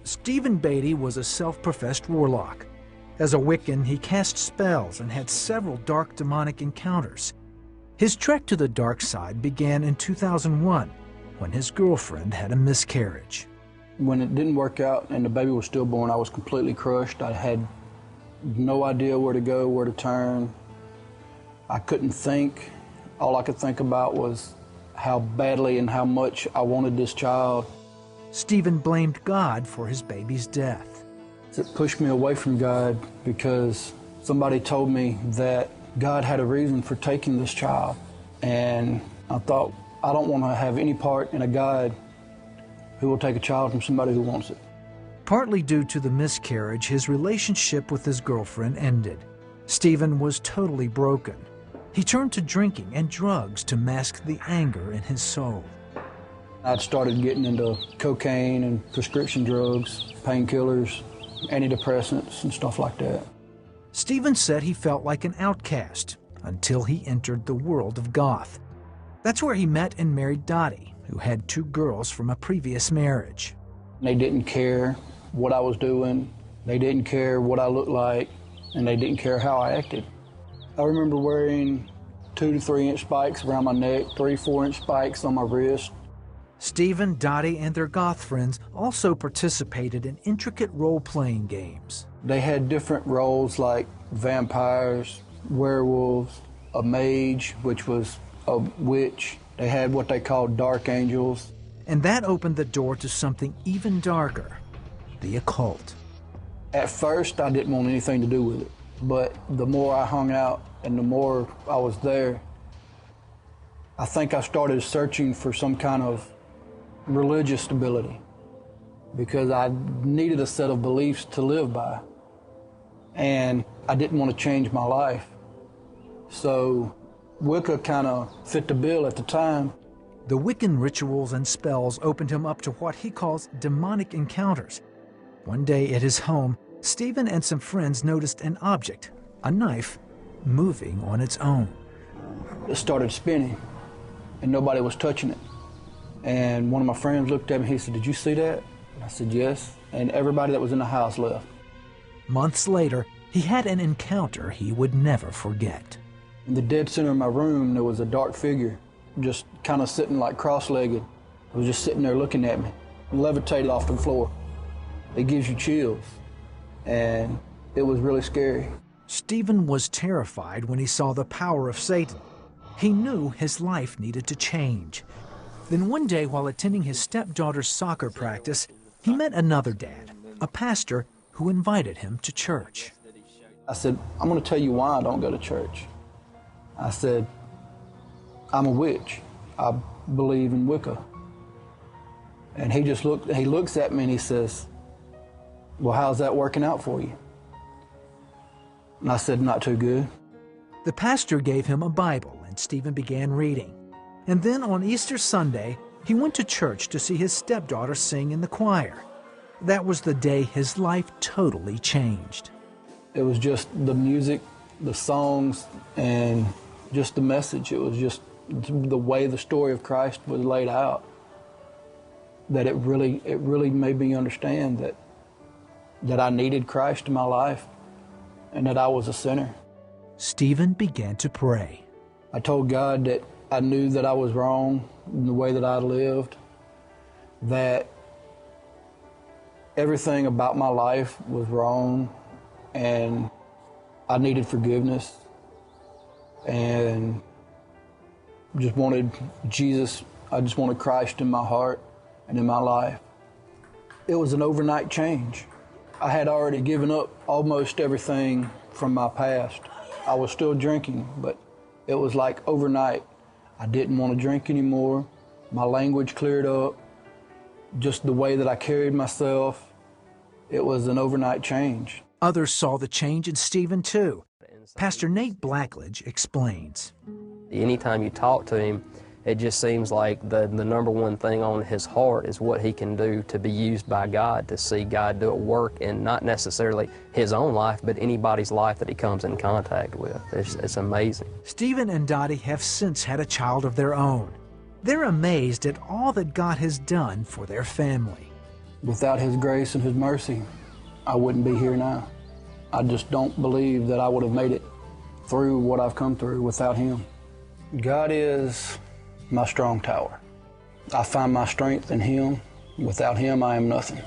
Stephen Beaty was a self-professed warlock. As a Wiccan, he cast spells and had several dark demonic encounters. His trek to the dark side began in 2001, when his girlfriend had a miscarriage. When it didn't work out and the baby was stillborn, I was completely crushed. I had no idea where to go, where to turn. I couldn't think. All I could think about was how badly and how much I wanted this child. Stephen blamed God for his baby's death. It pushed me away from God because somebody told me that God had a reason for taking this child. And I thought, I don't want to have any part in a God who will take a child from somebody who wants it. Partly due to the miscarriage, his relationship with his girlfriend ended. Stephen was totally broken. He turned to drinking and drugs to mask the anger in his soul. I'd started getting into cocaine and prescription drugs, painkillers, antidepressants, and stuff like that. Stephen said he felt like an outcast until he entered the world of goth. That's where he met and married Dottie, who had 2 girls from a previous marriage. They didn't care what I was doing, they didn't care what I looked like, and they didn't care how I acted. I remember wearing 2 to 3 inch spikes around my neck, 3, 4 inch spikes on my wrist. Stephen, Dottie, and their goth friends also participated in intricate role-playing games. They had different roles like vampires, werewolves, a mage, which was a witch. They had what they called dark angels. And that opened the door to something even darker, the occult. At first, I didn't want anything to do with it, but the more I hung out and the more I was there, I think I started searching for some kind of religious stability because I needed a set of beliefs to live by, and I didn't want to change my life. So Wicca kind of fit the bill at the time. The Wiccan rituals and spells opened him up to what he calls demonic encounters. One day at his home, Stephen and some friends noticed an object, a knife, moving on its own. It started spinning, and nobody was touching it. And one of my friends looked at me, he said, "Did you see that?" I said, "Yes." And everybody that was in the house left. Months later, he had an encounter he would never forget. In the dead center of my room, there was a dark figure, just kind of sitting like cross-legged. It was just sitting there looking at me, levitated off the floor. It gives you chills, and it was really scary. Stephen was terrified when he saw the power of Satan. He knew his life needed to change. Then one day, while attending his stepdaughter's soccer practice, he met another dad, a pastor, who invited him to church. I said, "I'm going to tell you why I don't go to church." I said, "I'm a witch. I believe in Wicca." And he looks at me and he says, "Well, how's that working out for you?" And I said, "Not too good." The pastor gave him a Bible, and Stephen began reading. And then on Easter Sunday, he went to church to see his stepdaughter sing in the choir. That was the day his life totally changed. It was just the music, the songs, and just the message. It was just the way the story of Christ was laid out, that it really made me understand that I needed Christ in my life and that I was a sinner. Stephen began to pray. I told God that I knew that I was wrong in the way that I lived, that everything about my life was wrong, and I needed forgiveness, and just wanted Jesus. I just wanted Christ in my heart and in my life. It was an overnight change. I had already given up almost everything from my past. I was still drinking, but it was like overnight. I didn't want to drink anymore. My language cleared up. Just the way that I carried myself, it was an overnight change. Others saw the change in Stephen too. Pastor Nate Blackledge explains. Anytime you talk to him, it just seems like the number one thing on his heart is what he can do to be used by God, to see God do a work in not necessarily his own life, but anybody's life that he comes in contact with. It's amazing. Stephen and Dottie have since had a child of their own. They're amazed at all that God has done for their family. Without His grace and His mercy, I wouldn't be here now. I just don't believe that I would have made it through what I've come through without Him. God is my strong tower. I find my strength in Him. Without Him, I am nothing.